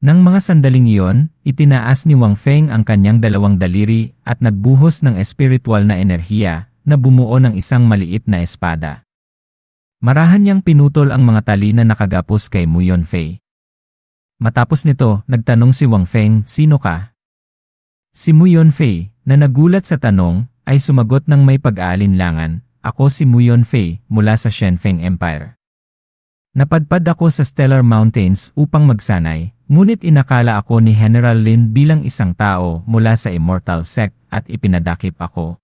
Nang mga sandaling iyon, itinaas ni Wang Feng ang kanyang dalawang daliri at nagbuhos ng espiritual na enerhiya na bumuo ng isang maliit na espada. Marahan niyang pinutol ang mga tali na nakagapos kay Mu Yunfei. Matapos nito, nagtanong si Wang Feng, "Sino ka?" Si Mu Yunfei, na nagulat sa tanong, ay sumagot ng may pag-aalinlangan, "Ako si Mu Yunfei mula sa Shenfeng Empire. Napadpad ako sa Stellar Mountains upang magsanay, ngunit inakala ako ni General Lin bilang isang tao mula sa Immortal Sect at ipinadakip ako."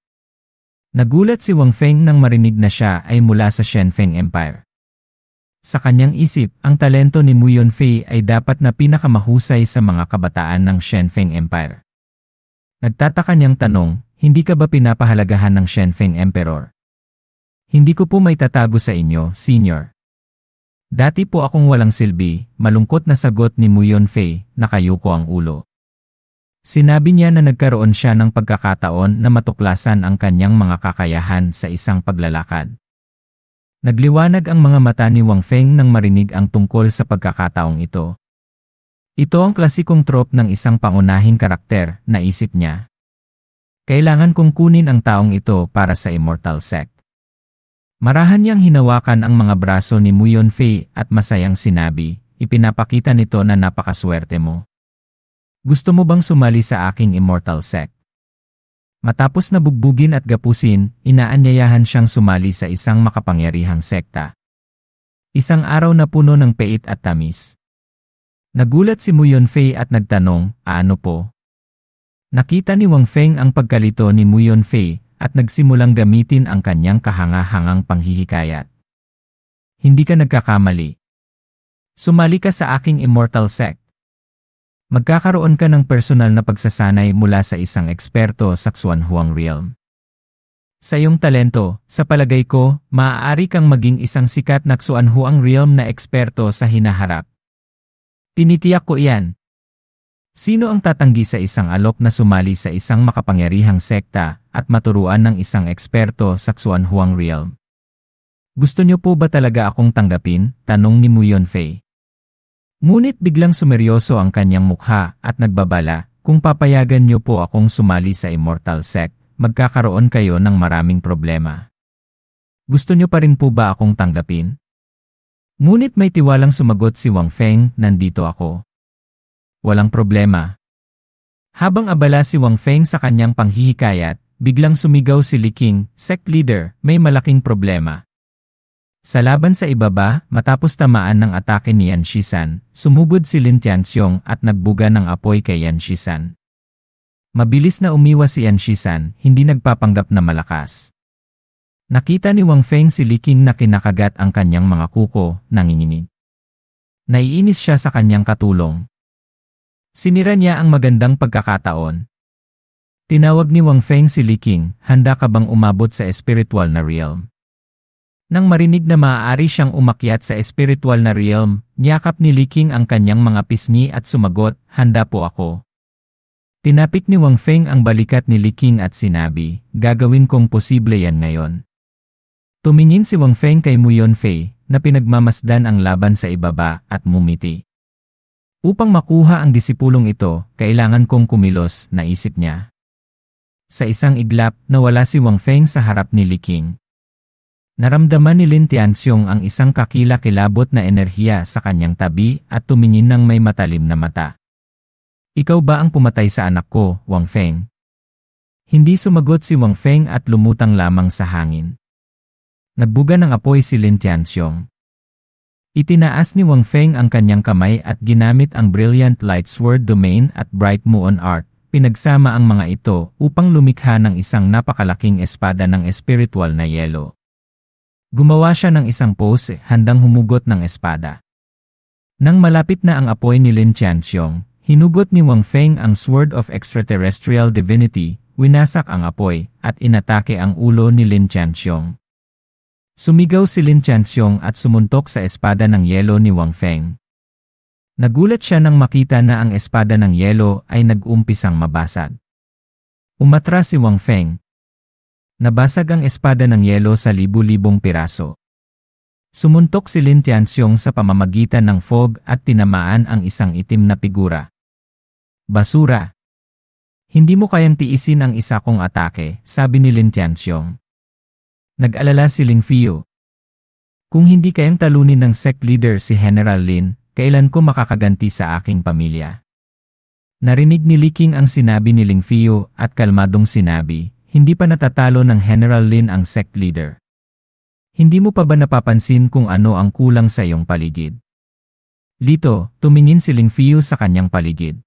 Nagulat si Wang Feng nang marinig na siya ay mula sa Shenfeng Empire. Sa kanyang isip, ang talento ni Mu Yunfei ay dapat na pinakamahusay sa mga kabataan ng Shenfeng Empire. Nagtataka niyang tanong, "Hindi ka ba pinapahalagahan ng Shenfeng Emperor?" "Hindi ko po may tatago sa inyo, Senior. Dati po akong walang silbi," malungkot na sagot ni Mu Yunfei, nakayuko ang ulo. Sinabi niya na nagkaroon siya ng pagkakataon na matuklasan ang kanyang mga kakayahan sa isang paglalakad. Nagliwanag ang mga mata ni Wang Feng nang marinig ang tungkol sa pagkakataong ito. Ito ang klasikong trope ng isang pangunahing karakter, naisip niya. Kailangan kong kunin ang taong ito para sa Immortal Sect. Marahan niyang hinawakan ang mga braso ni Mu Yunfei at masayang sinabi, "Ipinapakita nito na napakaswerte mo. Gusto mo bang sumali sa aking Immortal Sect?" Matapos na bugbugin at gapusin, inaanyayahan siyang sumali sa isang makapangyarihang sekta. Isang araw na puno ng pait at tamis. Nagulat si Mu Yunfei at nagtanong, "Ano po?" Nakita ni Wang Feng ang pagkalito ni Mu Yunfei at nagsimulang gamitin ang kanyang kahanga-hangang panghihikayat. "Hindi ka nagkakamali. Sumali ka sa aking Immortal Sect. Magkakaroon ka ng personal na pagsasanay mula sa isang eksperto sa Xuanhuang Realm. Sa iyong talento, sa palagay ko, maaari kang maging isang sikat na Xuanhuang Realm na eksperto sa hinaharap. Tinitiyak ko iyan." Sino ang tatanggi sa isang alok na sumali sa isang makapangyarihang sekta at maturuan ng isang eksperto sa Xuanhuang Realm? "Gusto niyo po ba talaga akong tanggapin?" tanong ni Mu Yunfei. Ngunit biglang sumeryoso ang kanyang mukha at nagbabala, "Kung papayagan niyo po akong sumali sa Immortal Sect, magkakaroon kayo ng maraming problema. Gusto niyo pa rin po ba akong tanggapin?" Ngunit may tiwalang sumagot si Wang Feng, "Nandito ako. Walang problema." Habang abala si Wang Feng sa kanyang panghihikayat, biglang sumigaw si Li Qing, "Sect Leader, may malaking problema." Sa laban sa ibaba, matapos tamaan ng atake ni Yan Shisan, sumugod si Lin Tianxiong at nagbuga ng apoy kay Yan Shisan. Mabilis na umiwas si Yan Shisan, hindi nagpapanggap na malakas. Nakita ni Wang Feng si Li Qing na kinakagat ang kanyang mga kuko, nanginginig. Naiinis siya sa kanyang katulong. Sinira niya ang magandang pagkakataon. Tinawag ni Wang Feng si Li Qing, "Handa ka bang umabot sa espiritual na realm?" Nang marinig na maaari siyang umakyat sa espiritual na realm, niyakap ni Li Qing ang kanyang mga pisngi at sumagot, "Handa po ako." Tinapik ni Wang Feng ang balikat ni Li Qing at sinabi, "Gagawin kong posible yan ngayon." Tumingin si Wang Feng kay Mu Yunfei, na pinagmamasdan ang laban sa ibaba at mumiti. Upang makuha ang disipulong ito, kailangan kong kumilos, naisip niya. Sa isang iglap, nawala si Wang Feng sa harap ni Li Qing. Naramdaman ni Lin Tianxiong ang isang kakilakilabot na enerhiya sa kanyang tabi at tumingin ng may matalim na mata. "Ikaw ba ang pumatay sa anak ko, Wang Feng?" Hindi sumagot si Wang Feng at lumutang lamang sa hangin. Nagbuga ng apoy si Lin Tianxiong. Itinaas ni Wang Feng ang kanyang kamay at ginamit ang Brilliant Light Sword Domain at Bright Muon Art. Pinagsama ang mga ito upang lumikha ng isang napakalaking espada ng espiritual na yelo. Gumawa siya ng isang pose, handang humugot ng espada. Nang malapit na ang apoy ni Lin Tianxiong, hinugot ni Wang Feng ang Sword of Extraterrestrial Divinity, winasak ang apoy, at inatake ang ulo ni Lin Tianxiong. Sumigaw si Lin Tianxiong at sumuntok sa espada ng yelo ni Wang Feng. Nagulat siya nang makita na ang espada ng yelo ay nag-umpisang mabasag. Umatras si Wang Feng. Nabasag ang espada ng yelo sa libu-libong piraso. Sumuntok si Lin Tianxiong sa pamamagitan ng fog at tinamaan ang isang itim na figura. Basura! Hindi mo kayang tiisin ang isa kong atake, sabi ni Lin Tianxiong. Nag-alala si Ling Fiyu. Kung hindi kayang talunin ng sect leader si General Lin, kailan ko makakaganti sa aking pamilya? Narinig ni Li Qing ang sinabi ni Ling Fiyu at kalmadong sinabi, hindi pa natatalo ng General Lin ang sect leader. Hindi mo pa ba napapansin kung ano ang kulang sa iyong paligid? Lito, tumingin si Ling Fiyu sa kanyang paligid.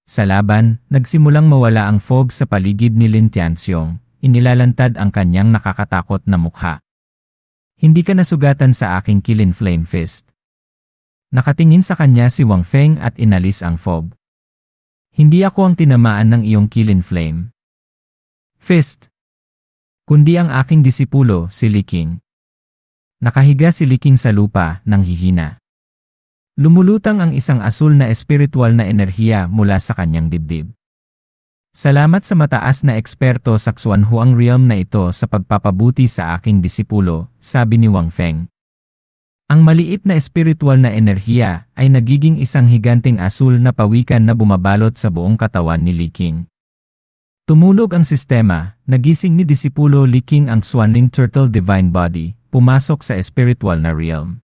Sa laban, nagsimulang mawala ang fog sa paligid ni Lin Tianxiong, inilalantad ang kanyang nakakatakot na mukha. Hindi ka nasugatan sa aking killing flame fist. Nakatingin sa kanya si Wang Feng at inalis ang fog. Hindi ako ang tinamaan ng iyong killing flame fist, kundi ang aking disipulo, si Li Qing. Nakahiga si Li Qing sa lupa, nang hihina. Lumulutang ang isang asul na espiritual na enerhiya mula sa kanyang dibdib. Salamat sa mataas na eksperto sa Xuanhuang realm na ito sa pagpapabuti sa aking disipulo, sabi ni Wang Feng. Ang maliit na espiritual na enerhiya ay nagiging isang higanting asul na pawikan na bumabalot sa buong katawan ni Li Qing. Tumulog ang sistema, nagising ni disipulo Li Qing ang Xuanling Turtle Divine Body, pumasok sa espiritual na realm.